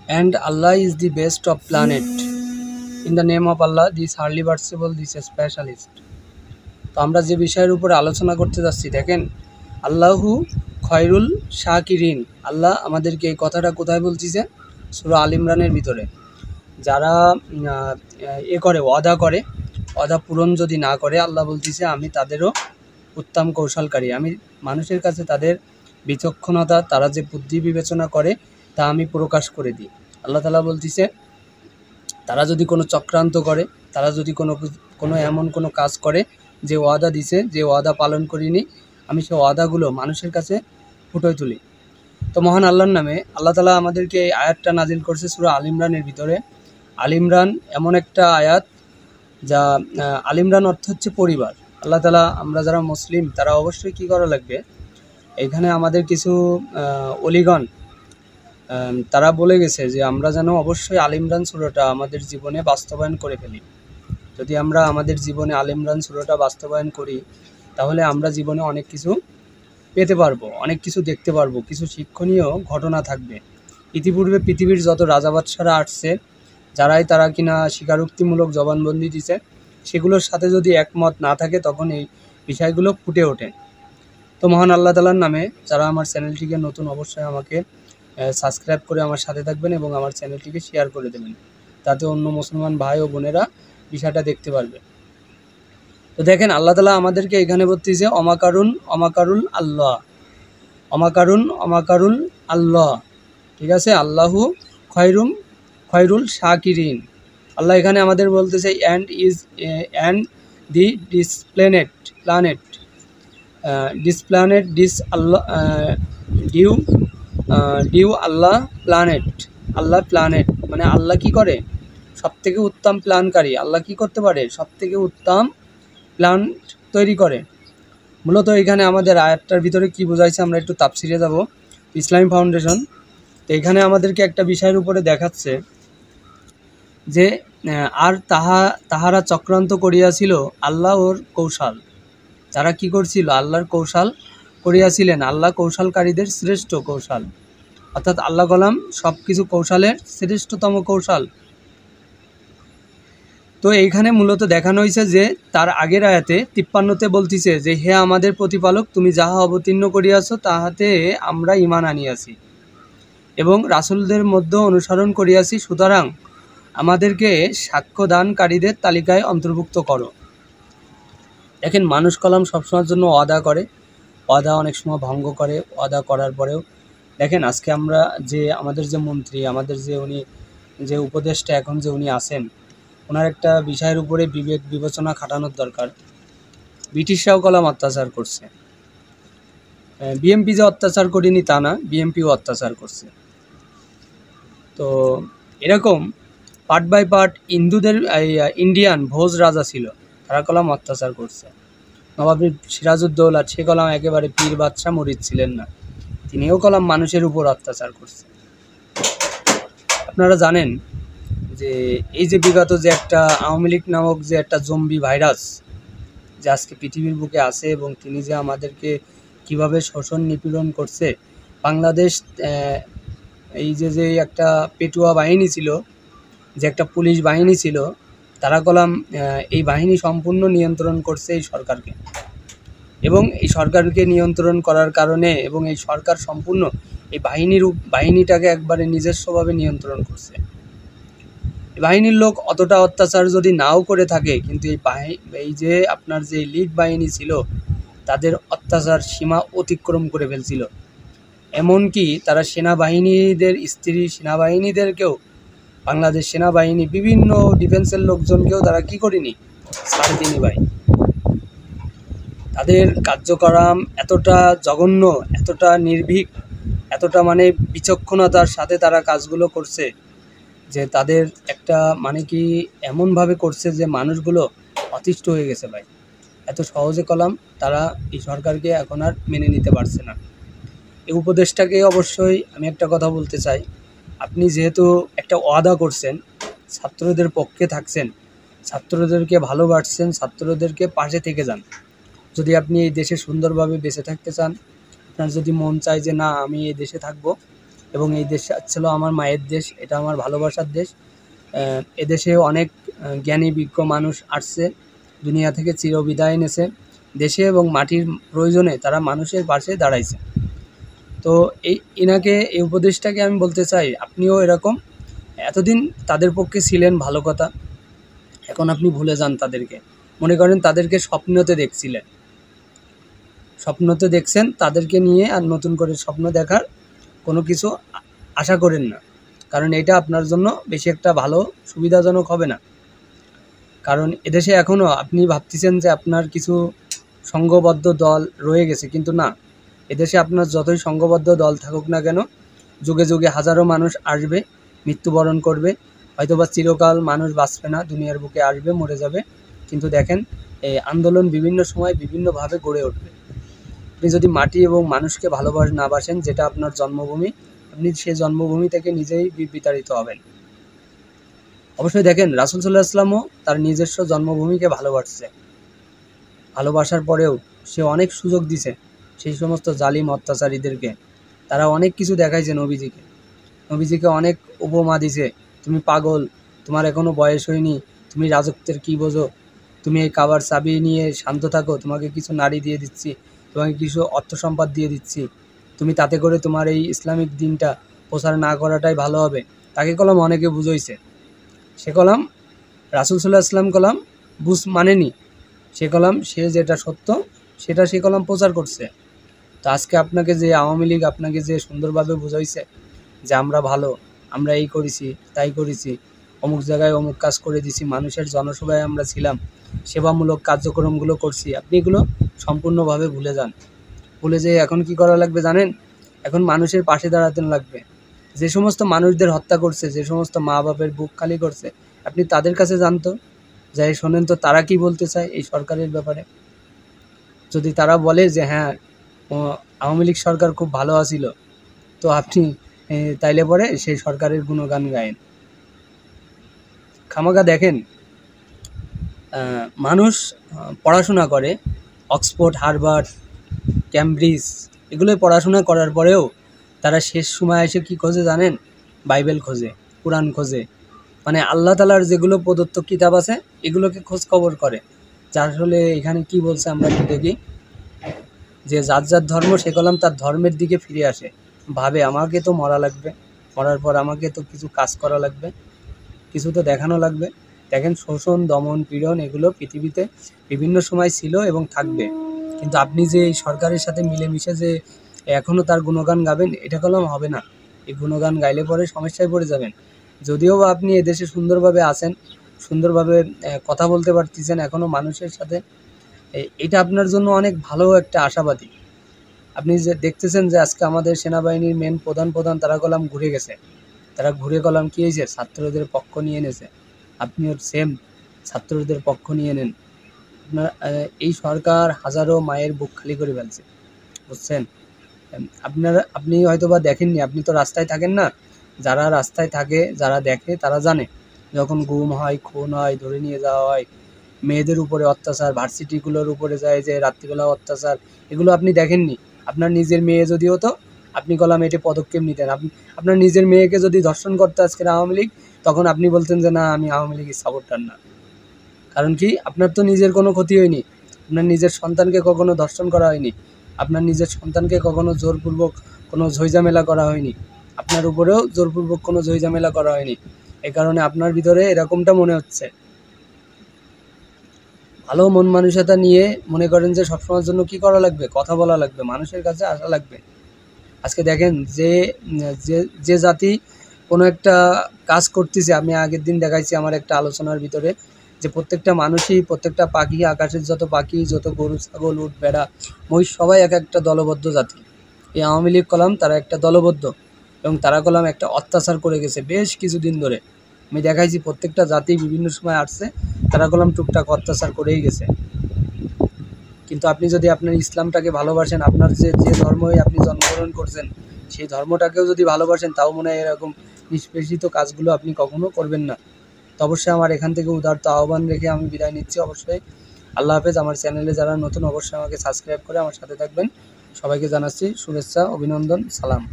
and Allah is the best of planet. In the name of Allah, this hardly worshipable, this specialist. তো আমরা যে বিষয়ের উপরে আলোচনা করতে যাচ্ছি, দেখেন, আল্লাহু খয়রুল শাকিরিন। আল্লাহ আমাদেরকে এই কথাটা কোথায় বলতেছে? সূরা আল ইমরানের ভিতরে। যারা ওয়াদা পূরণ যদি না করে, আল্লাহ বলতেছে আমি তাদেরও উত্তম কৌশলকারী। আমি মানুষের কাছে তাদের বিচক্ষণতা, তারা যে বুদ্ধি বিবেচনা করে তা আমি প্রকাশ করে দিই। আল্লাহ তাআলা বলতেছে তারা যদি কোনো চক্রান্ত করে, তারা যদি কোনো এমন কোনো কাজ করে যে ওয়াদা দিছে, যে ওয়াদা পালন করিনি, আমি সেই ওয়াদাগুলো মানুষের কাছে ফুটিয়ে তুলি। তো মহান আল্লাহর নামে আল্লাহ তাআলা আমাদেরকে এই আয়াতটা নাজিল করছে সূরা আল ইমরানের ভিতরে। আল ইমরান এমন একটা আয়াত যা আল ইমরান অর্থ হচ্ছে পরিবার। আল্লাহ তাআলা, আমরা যারা মুসলিম তারা অবশ্যই কী করা লাগবে, এখানে আমাদের কিছু অলিগণ তারা বলে গেছে যে আমরা যেন অবশ্যই আল ইমরান সূরাটা আমাদের জীবনে বাস্তবায়ন করে ফেলি। যদি আমরা আমাদের জীবনে আল ইমরান সূরাটা বাস্তবায়ন করি, তাহলে আমরা জীবনে অনেক কিছু পেতে পারবো, অনেক কিছু দেখতে পারবো, কিছু শিক্ষণীয় ঘটনা থাকবে। ইতিপূর্বে পৃথিবীর যত রাজা বাদশারা আসছে, তারা কিনা স্বীকারোক্তিমূলক জবানবন্দি দিছে, সেগুলোর সাথে যদি একমত না থাকে তখন এই বিষয়গুলো ফুটে ওঠে। তো মহান আল্লাহ তাআলার নামে যারা আমার চ্যানেলটিকে নতুন, অবশ্যই আমাকে সাবস্ক্রাইব করে আমার সাথে থাকবেন এবং আমার চ্যানেলটিকে শেয়ার করে দেবেন, তাতে অন্য মুসলমান ভাই ও বোনেরা বিষয়টা দেখতে পারবে। তো দেখেন, আল্লাহ তাআলা আমাদেরকে এখানে বলতেছে অমাকারুল আল্লাহ, ঠিক আছে, আল্লাহু খয়রুল শাকিরিন। আল্লাহ এখানে আমাদের বলতেছে and the dew Allah planet, মানে আল্লাহ কি করে? সবথেকে উত্তম প্ল্যানকারী। আল্লাহ কি করতে পারে? সবথেকে উত্তম প্ল্যান তৈরি করে। মূলত এখানে আমাদের আয়াতটার ভিতরে কি বোঝাইছে, আমরা একটু তাফসিরে যাব। ইসলামী ফাউন্ডেশন তো এখানে আমাদেরকে একটা বিষয়ের উপরে দেখাচ্ছে যে আর তাহারা চক্রান্ত করিয়াছিল আল্লাহর কৌশল। তারা কি করছিল? আল্লাহর কৌশল করিয়াছিলেন। আল্লাহ কৌশলকারীদের শ্রেষ্ঠ কৌশল, অর্থাৎ আল্লাহ কলাম সব কিছু কৌশলের শ্রেষ্ঠতম কৌশল। তো এইখানে মূলত দেখানো হয়েছে যে তার আগের আয়াতে 53তে বলতেছে যে হে আমাদের প্রতিপালক, তুমি যাহা অবতীর্ণ করিয়াছ তাহাতে আমরা ঈমান আনিয়াছি এবং রাসূলদের মধ্যে অনুসরণ করিয়াছি, সুতরাং আমাদেরকে সাক্ষ্যদানকারীদের তালিকায় অন্তর্ভুক্ত করো। দেখেন, মানুষ কলাম সবসময়ের জন্য ওয়াদা করে, ওয়াদা অনেক সময় ভঙ্গ করে। ওয়াদা করার পরেও দেখেন, আজকে আমরা যে আমাদের যে মন্ত্রী, আমাদের যে উনি যে উপদেষ্টা এখন যে উনি আছেন, ওনার একটা বিষয়ের উপরে বিবেক বিবেচনা খাটানোর দরকার। ব্রিটিশরাও কলাম অত্যাচার করছে, বিএমপি যে অত্যাচার করিনি তা না, বিএমপিও অত্যাচার করছে। তো এরকম পার্ট বাই পার্ট ইন্ডিয়ান ভোজ রাজা ছিল, তারা কলাম অত্যাচার করছে। নবাব সিরাজউদ্দৌলা সে কলাম একেবারে পীর বাদশা মুরিদ ছিলেন না, তিনিও কলাম মানুষের উপর অত্যাচার করছে। আপনারা জানেন যে এই যে বিগত যে একটা আওয়ামী লীগ নামক যে একটা জম্বি ভাইরাস যে আজকে পৃথিবীর বুকে আছে, এবং তিনি যে আমাদেরকে কিভাবে শোষণ নিপীড়ন করছে। বাংলাদেশ এই যে একটা পেটুয়া বাহিনী ছিল, যে একটা পুলিশ বাহিনী ছিল, তারা কলাম এই বাহিনী সম্পূর্ণ নিয়ন্ত্রণ করছে এই সরকারকে, এবং এই সরকারকে নিয়ন্ত্রণ করার কারণে এবং এই সরকার সম্পূর্ণ এই বাহিনীটাকে একবারে নিজস্বভাবে নিয়ন্ত্রণ করছে। বাহিনীর লোক অতটা অত্যাচার যদি নাও করে থাকে, কিন্তু এই যে আপনার যে লীগ বাহিনী ছিল তাদের অত্যাচার সীমা অতিক্রম করে ফেলছিল। এমনকি তারা সেনাবাহিনীদেরকেও, বাংলাদেশ সেনাবাহিনী বিভিন্ন ডিফেন্সের লোকজনকেও তারা কি করেনি, ছাড় দেয়নি ভাই। তাদের কার্যক্রম এতটা জঘন্য, এতটা নির্ভীক, এতটা মানে বিচক্ষণতার সাথে তারা কাজগুলো করছে যে তাদের একটা মানে কি এমনভাবে করছে যে মানুষগুলো অতিষ্ঠ হয়ে গেছে ভাই। এত সহজে কলাম তারা এই সরকারকে এখন আর মেনে নিতে পারছে না। এই উপদেশটাকে অবশ্যই আমি একটা কথা বলতে চাই, আপনি যেহেতু একটা ওয়াদা করছেন, ছাত্রদের পক্ষে থাকছেন, ছাত্রদেরকে ভালোবাসছেন, ছাত্রদেরকে পাশে থেকে যান। যদি আপনি এই দেশে সুন্দরভাবে বেঁচে থাকতে চান, আপনার যদি মন চায় যে না আমি এই দেশে থাকবো এবং এই দেশ ছিল আমার মায়ের দেশ, এটা আমার ভালোবাসার দেশ। এদেশে অনেক জ্ঞানী বিজ্ঞ মানুষ আসছে, দুনিয়া থেকে চিরবিদায় নেছে। দেশে এবং মাটির প্রয়োজনে তারা মানুষের পাশে দাঁড়াইছে। তো এনাকে এই উপদেশটাকে আমি বলতে চাই, আপনিও এরকম এতদিন তাদের পক্ষে ছিলেন, ভালো কথা। এখন আপনি ভুলে যান তাদেরকে। মনে করেন তাদেরকে স্বপ্নতে দেখছেন, তাদেরকে নিয়ে আর নতুন করে স্বপ্ন দেখার কোনো কিছু আশা করেন না, কারণ এটা আপনার জন্য বেশি একটা ভালো সুবিধাজনক হবে না। কারণ এদেশে এখনও আপনি ভাবতেছেন যে আপনার কিছু সংঘবদ্ধ দল রয়ে গেছে, কিন্তু না, এদেশে আপনার যতই সংঘবদ্ধ দল থাকুক না কেন, যুগে যুগে হাজারো মানুষ আসবে, মৃত্যুবরণ করবে, হয়তোবা চিরকাল মানুষ বাঁচবে না, দুনিয়ার বুকে আসবে, মরে যাবে। কিন্তু দেখেন, এই আন্দোলন বিভিন্ন সময় বিভিন্নভাবে গড়ে উঠবে। আপনি যদি মাটি এবং মানুষকে না বাসেন, যেটা আপনার জন্মভূমি, আপনি সেই জন্মভূমি থেকে নিজেই বিতাড়িত হবেন। অবশ্যই দেখেন, রাসূল সাল্লাল্লাহু আলাইহি ওয়াসাল্লামও তার নিজস্ব জন্মভূমিকে ভালোবাসার পরেও সে অনেক সুযোগ দিছে সেই সমস্ত জালিম অত্যাচারীদেরকে। তারা অনেক কিছু দেখাইছে নবীজিকে অনেক উপমা দিছে, তুমি পাগল, তোমার এখনও বয়স হয়নি, তুমি রাজত্বের কী বোঝো, তুমি এই কাবার চাবি নিয়ে শান্ত থাকো, তোমাকে কিছু নারী দিয়ে দিচ্ছি, তোমাকে কিছু অর্থ সম্পদ দিয়ে দিচ্ছি, তুমি তাতে করে তোমার এই ইসলামিক দিনটা প্রচার না করাটাই ভালো হবে। তাকে কলম অনেকে বুঝাইছে, সে কলম রাসূল সাল্লাল্লাহু আলাইহি ওয়াসাল্লাম কলম মানেনি। সে যেটা সত্য সেটা সে কলম প্রচার করছে। তো আজকে আপনাকে যে আওয়ামী লীগ আপনাকে যে সুন্দরভাবে বুঝাইছে যে আমরা ভালো, আমরা এই করেছি তাই করেছি, অমুক জায়গায় অমুক কাজ করে দিছি, মানুষের জনসভায় আমরা ছিলাম, সেবামূলক কার্যক্রমগুলো করছি, আপনি এগুলো সম্পূর্ণভাবে ভুলে যেয়ে এখন কি করা লাগবে জানেন? এখন মানুষের পাশে দাঁড়াতে লাগবে। যে সমস্ত মানুষদের হত্যা করছে, যে সমস্ত মা বাপের বুক খালি করছে, আপনি তাদের কাছে জানতো, যাই শোনেন তো তারা কি বলতে চায় এই সরকারের ব্যাপারে। যদি তারা বলে যে হ্যাঁ, আওয়ামী লীগ সরকার খুব ভালো আছিল, তো আপনি তাইলে পরে সেই সরকারের গুণগান গায়েন। খামাখা দেখেন, মানুষ পড়াশোনা করে, অক্সফোর্ড, হার্ভার্ড, ক্যামব্রিজ, এগুলোই পড়াশোনা করার পরেও তারা শেষ সময় এসে কী খোঁজে জানেন? বাইবেল খোঁজে, কোরআন খোঁজে, মানে আল্লাহ তাআলার যেগুলো প্রদত্ত কিতাব আছে এগুলোকে খোঁজ খবর করে, যার আসলে এখানে কি বলছে আমরা একটু দেখি। যে যার ধর্ম সে কলম তার ধর্মের দিকে ফিরে আসে, ভাবে আমাকে তো মরা লাগবে, মরার পর আমাকে তো কিছু কাজ করা লাগবে, কিছু তো দেখানো লাগবে। দেখেন, শোষণ, দমন, পীড়ন এগুলো পৃথিবীতে বিভিন্ন সময় ছিল এবং থাকবে, কিন্তু আপনি যে এই সরকারের সাথে মিলেমিশে যে এখনও তার গুণগান গাবেন, এটা কলম হবে না। এই গুণগান গাইলে পরে সমস্যায় পড়ে যাবেন। যদিও বা আপনি এদেশে সুন্দরভাবে আছেন, সুন্দরভাবে কথা বলতে পারতেছেন এখনও মানুষের সাথে, এটা আপনার জন্য অনেক ভালো একটা আশাবাদী। আপনি যে দেখতেছেন যে আজকে আমাদের সেনাবাহিনীর মেন প্রধান তারা কলম ঘুরে গেছে, তারা ঘুরে কলম কী হয়েছে? ছাত্রদের পক্ষ নিয়ে এনেছে। আপনিও সেম ছাত্রদের পক্ষ নিয়ে নেন। আপনার এই সরকার হাজারো মায়ের বুক খালি করে ফেলছে, বুঝছেন? আপনি হয়তো বা দেখেননি, আপনি তো রাস্তায় থাকেন না। যারা রাস্তায় থাকে, যারা দেখে, তারা জানে যখন গুম হয়, খুন হয়, ধরে নিয়ে যাওয়া হয়, মেয়েদের উপরে অত্যাচার, ভার্সিটিগুলোর উপরে যায় যে রাত্রিবেলা অত্যাচার, এগুলো আপনি দেখেননি। আপনার নিজের মেয়ে যদি হতো, আপনি কলম এটি পদক্ষেপ নিতেন। আপনার নিজের মেয়েকে যদি ধর্ষণ করতে আজকের আওয়ামী লীগ, তখন আপনি বলতেন যে না, আমি আওয়ামী লীগের সাপোর্টার না। কারণ কি? আপনার তো নিজের কোনো ক্ষতি হয়নি, আপনার নিজের সন্তানকে কখনো ধর্ষণ করা হয়নি, আপনার নিজের সন্তানকে কখনো জোরপূর্বক কোনো ঝইঝামেলা করা হয়নি, আপনার উপরেও জোরপূর্বক কোনো ঝইঝামেলা করা হয়নি। এই কারণে আপনার ভিতরে এরকমটা মনে হচ্ছে। ভালো মন মানসিকতা নিয়ে মনে করেন যে সবসময়ের জন্য কী করা লাগবে? কথা বলা লাগবে, মানুষের কাছে আসা লাগবে। আজকে দেখেন, যে জাতি কোনো একটা কাজ করতেছে, আমি আগের দিন দেখাইছি আমার একটা আলোচনার ভিতরে, যে প্রত্যেকটা মানুষই, প্রত্যেকটা পাখি, আকাশের যত পাখি, যত গরু, ছাগল, উট, ভেড়া, মহিষ, সবাই এক একটা দলবদ্ধ জাতি। এই আওয়ামী লীগ কলম তারা একটা দলবদ্ধ, এবং তারা কলম একটা অত্যাচার করে গেছে বেশ কিছুদিন ধরে। আমি দেখাইছি প্রত্যেকটা জাতি বিভিন্ন সময় আসছে, তারা কলম টুকটাক অত্যাচার করেই গেছে। কিন্তু আপনি যদি আপনার ইসলামটাকে ভালোবাসেন, আপনার যে ধর্মই আপনি জন্মগ্রহণ করছেন, সেই ধর্মটাকেও যদি ভালোবাসেন, তাও মনে হয় এরকম নিষ্পেষিত কাজগুলো আপনি কখনো করবেন না। তো অবশ্যই আমার এখান থেকে উদারত আহ্বান রেখে আমি বিদায় নিচ্ছি। অবশ্যই আল্লাহ হাফেজ। আমার চ্যানেলে যারা নতুন, অবশ্যই আমাকে সাবস্ক্রাইব করে আমার সাথে থাকবেন। সবাইকে জানাচ্ছি শুভেচ্ছা, অভিনন্দন, সালাম।